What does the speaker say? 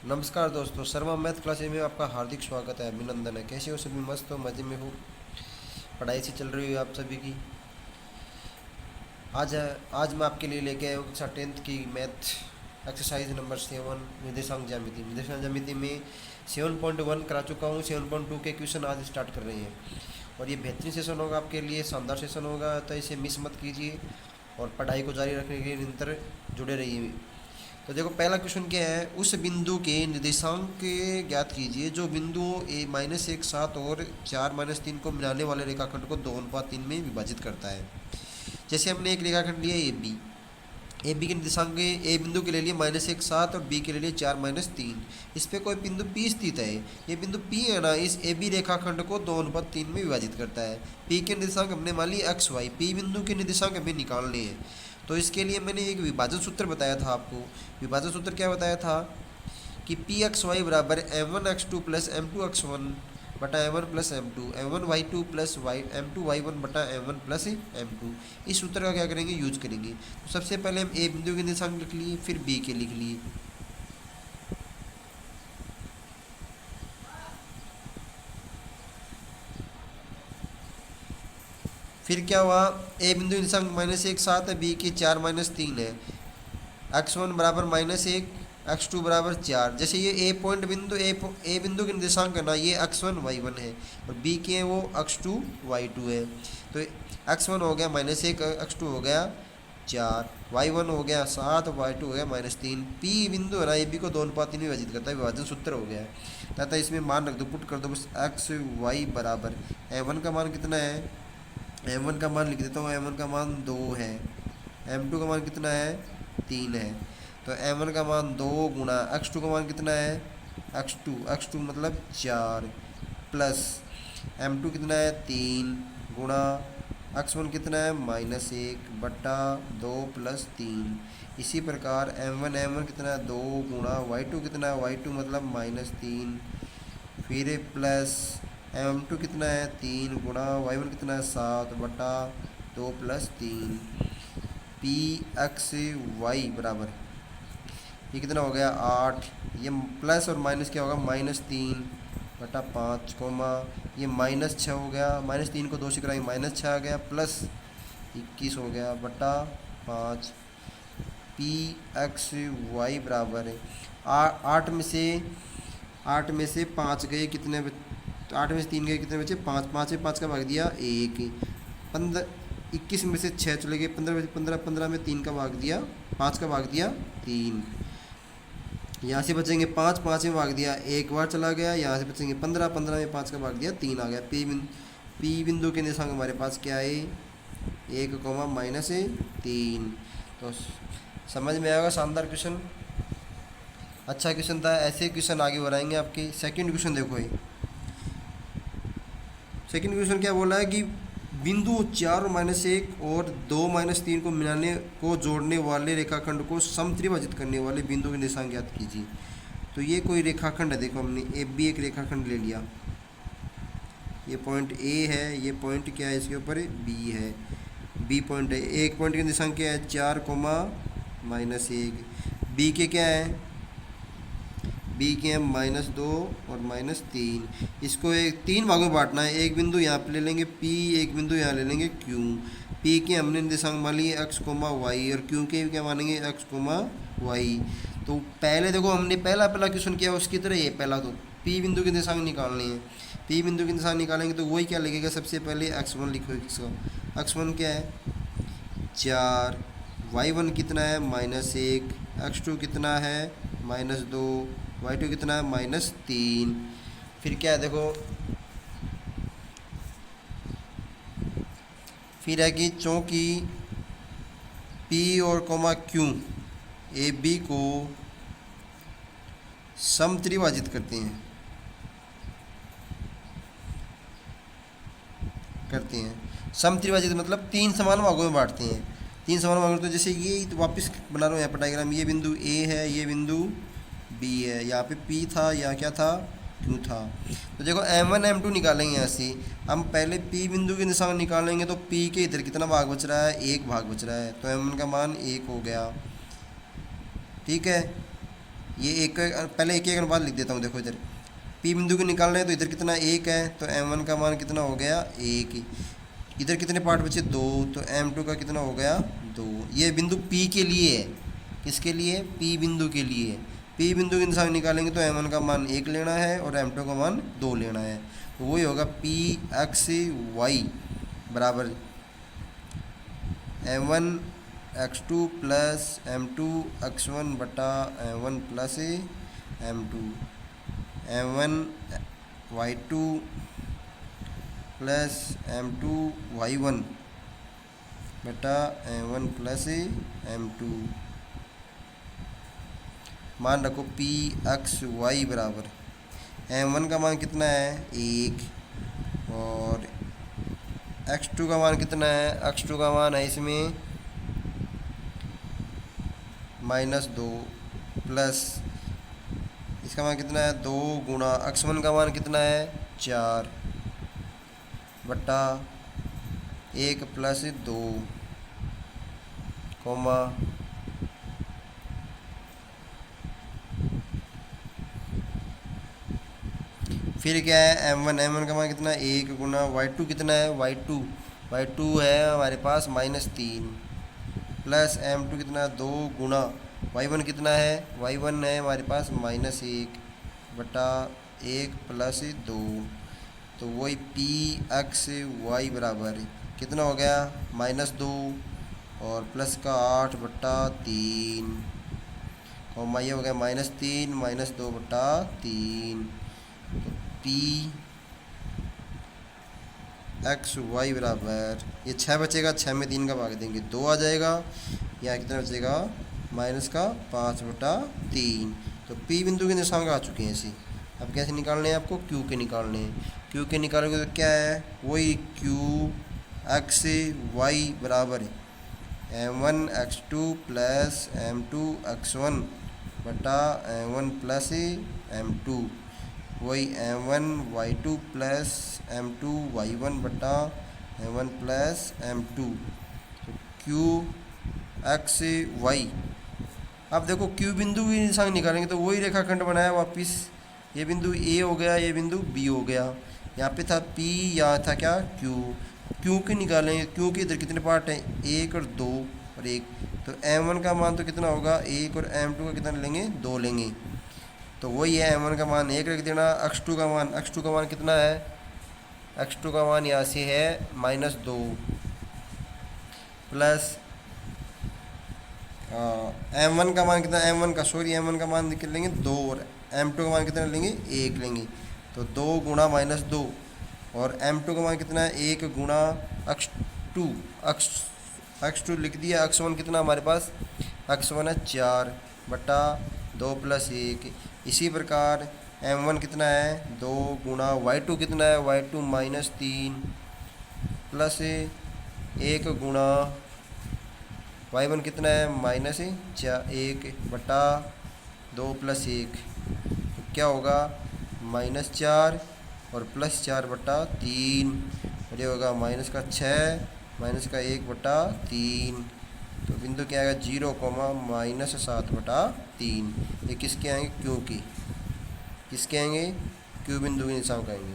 नमस्कार दोस्तों, Sharma math classes में आपका हार्दिक स्वागत है, अभिनंदन है। कैसे हो सभी? मस्त हो, मज़े में हो? पढ़ाई से चल रही हो आप सभी की? आज मैं आपके लिए लेके आया हूँ कक्षा 10th की मैथ एक्सरसाइज नंबर 7 निर्देशांक ज्यामिति में 7.1 करा चुका हूँ। 7.2 के क्वेश्चन आज स्टार्ट कर रहे हैं और ये बेहतरीन सेशन होगा आपके लिए, शानदार सेशन होगा, तो इसे मिस मत कीजिए और पढ़ाई को जारी रखने के लिए निरंतर जुड़े रहिए। तो देखो, पहला क्वेश्चन क्या है, उस बिंदु के निर्देशांक ज्ञात कीजिए जो बिंदु -1 7 और 4 - 3 को मिलाने वाले रेखाखंड को 2:3 में विभाजित करता है। जैसे हमने एक रेखाखंड लिया ए बी के निर्देशांक ए बिंदु के ले लिए -1 7 और बी के ले लिए 4 - 3। इस पे कोई बिंदु पी स्थित है। ये बिंदु पी है ना, इस ए बी रेखाखंड को 2:3 में विभाजित करता है। पी के निर्देशांक हमने मान ली एक्स वाई, पी बिंदु के निर्देशांक हमें निकालने हैं। तो इसके लिए मैंने एक विभाजन सूत्र बताया था आपको। विभाजन सूत्र क्या बताया था कि पी एक्स वाई बराबर m1x2 प्लस m2x1 बटा m1 plus m2, m1y2 plus m2y1 बटा m1 प्लस m2। इस सूत्र का क्या करेंगे, यूज करेंगे। तो सबसे पहले हम ए बिंदु के निर्देशांक लिख लिए, फिर बी के लिख लिए। फिर क्या हुआ, ए बिंदु के निर्देशांक -1 7 है, बी के 4 - 3 है, x1 बराबर -1, x2 बराबर 4। जैसे ये ए पॉइंट बिंदु ए बिंदु के निर्देशांक है ना, ये x1 y1 है और बी के हैं वो x2 y2 है। तो x1 हो गया -1, x2 हो गया 4, y1 हो गया 7, y2 हो गया -3। पी बिंदु है ना, ए बी को 2:3 में विभाजित करता है, विभाजन सूत्र हो गया है। तथा इसमें मान रख दो, पुट कर दो बस, एक्स वाई बराबर m1 का मान कितना है, m1 का मान लिख देता हूँ, m1 का मान 2 है, m2 का मान कितना है 3 है। तो m1 का मान 2 गुणा x2 का मान कितना है x2 मतलब 4 प्लस m2 कितना है 3 गुणा x1 कितना है -1 बटा 2 प्लस 3। इसी प्रकार m1 कितना है 2 गुणा y2 कितना है y2 मतलब -3, फिर प्लस m2 कितना है 3 गुणा y1 कितना है 7 बटा 2 प्लस 3। पी एक्स वाई बराबर ये कितना हो गया 8, ये प्लस और माइनस क्या होगा -3 बटा 5 कोमा ये -6 हो गया, -3 को 2 से कराएंगे -6 आ गया, प्लस 21 हो गया बटा 5। पी एक्स वाई बराबर है 8 में से 5 गए कितने, 8 में से 3 गए कितने बचे 5, 5 में 5 का भाग दिया 1, 21 में से 6 चले गए, 15 में से 15, 15 में 3 का भाग दिया 5 का भाग दिया 3। यहाँ से बचेंगे 5, 5 में भाग दिया एक बार चला गया, यहाँ से बचेंगे 15, 15 में 5 का भाग दिया 3 आ गया। पी बिंदु के निर्देशांक हमारे पास क्या है 1, -3। तो समझ में आएगा, शानदार क्वेश्चन, अच्छा क्वेश्चन था। ऐसे क्वेश्चन आगे बढ़ाएंगे आपके। सेकंड क्वेश्चन देखो, ये सेकंड क्वेश्चन क्या बोला है कि बिंदु 4 -1 और 2 -3 को मिलाने को जोड़ने वाले रेखाखंड को समत्रिभाजित करने वाले बिंदु के निर्देशांक ज्ञात कीजिए। तो ये कोई रेखाखंड है, देखो हमने ए बी एक रेखाखंड ले लिया, ये पॉइंट ए है, ये पॉइंट क्या है इसके ऊपर बी है, बी पॉइंट है। एक पॉइंट के निर्देशांक क्या है 4, -1, बी के क्या है बी के हम -2 और -3। इसको एक 3 भागों में बांटना है, एक बिंदु यहाँ पे ले लेंगे P, एक बिंदु यहाँ ले लेंगे Q। P के हमने निर्देशांक मान लिए x, y और Q के क्या मानेंगे x, y। तो पहले देखो हमने पहला क्वेश्चन किया उसकी तरह ये पहला, तो P बिंदु के निर्देशांक निकालने हैं। P बिंदु के निर्देशांक निकालेंगे तो वही क्या लगेगा, सबसे पहले x1 लिखो, इसका x1 क्या है 4, y1 कितना है -1, x2 कितना है -2, y2 कितना है -3। फिर क्या है देखो, फिर है कि चूँकि P और Q ए बी को समत्रिभाजित करते हैं समत्रिभाजित मतलब 3 समान भागों में बांटते हैं। 3 समान भागों में, तो जैसे ये तो वापस बना रहा हूँ यहाँ पर डायग्राम, ये बिंदु A है, ये बिंदु B है, यहाँ पे P था, यहाँ क्या था Q था। तो देखो m1 m2 निकालेंगे यहाँ से। हम पहले P बिंदु के निशान निकालेंगे तो P के इधर कितना भाग बच रहा है, 1 भाग बच रहा है, तो m1 का मान 1 हो गया, ठीक है। ये एक पहले एक एक बाद लिख देता हूँ। देखो इधर पी बिंदु को निकाल रहे हैं तो इधर कितना एक है, तो m1 का मान कितना हो गया एक। इधर कितने पार्ट बचे दो, तो m2 का कितना हो गया दो। ये बिंदु p के लिए है, किसके लिए, p बिंदु के लिए। p बिंदु के निशान निकालेंगे तो m1 का मान एक लेना है और m2 का मान दो लेना है। तो वही होगा p x y बराबर m1 x2 plus m2 x1 बटा m1 plus m2, m1 y2 plus m2 y1 बटा m1 प्लस m2। मान रखो p x y बराबर m1 का मान कितना है एक और x2 का मान कितना है, x2 का मान है इसमें -2 प्लस इसका मान कितना है दो गुणा x1 का मान कितना है 4 बटा 1 प्लस 2 कोमा फिर क्या है m1 का मान कितना है एक गुना y2 कितना है y2 है हमारे पास -3 प्लस m2 कितना है दो गुना y1 कितना है y1 है हमारे पास -1 बटा 1 प्लस 2। तो वही p x y बराबर कितना हो गया -2 और प्लस का 8 बटा 3 और ये हो गया -3 -2 बटा 3। तो p x y बराबर ये 6 बचेगा, 6 में 3 का भाग देंगे 2 आ जाएगा, यहाँ कितना बचेगा -5 बटा 3। तो p बिंदु के निशान आ चुके हैं इसी। अब कैसे निकालने हैं आपको, q के निकालने हैं। q के निकालोगे तो क्या है वही q x y बराबर m1 x2 plus m2 x1 बटा m1 प्लस m2, वही m1 y2 plus m2 y1 बटा m1 प्लस m2। तो q x y। अब देखो q बिंदु की निशान निकालेंगे तो वही रेखाखंड बनाया वापिस, ये बिंदु a हो गया, ये बिंदु b हो गया। यहाँ पे था p, यहाँ था क्या q के निकालेंगे। q के इधर कितने पार्ट हैं एक और दो और एक, तो m1 का मान तो कितना होगा एक और m2 का कितना लेंगे दो लेंगे। तो वही है m1 का मान एक रख देना। x2 का मान कितना है, x2 का मान यहाँ से है -2 प्लस m1 का मान कितना, m1 का मान निकल लेंगे 2 और m2 का मान कितना लेंगे 1 लेंगे। तो 2 गुणा -2 और m2 का मान कितना है 1 गुणा x2 लिख दिया। x1 कितना हमारे पास, x1 है 4 बटा 2 प्लस 1। इसी प्रकार m1 कितना है 2 गुणा y2 कितना है y2 -3 प्लस 1 गुणा y1 कितना है -1 बटा 2 प्लस 1। तो क्या होगा -4 और +4 बटा 3 और ये होगा -6 बटा 3। तो बिंदु क्या आएगा 0, -7 बटा 3। ये किसके आएंगे, क्यू के, किसके आएंगे क्यू बिंदु के निशान आएंगे।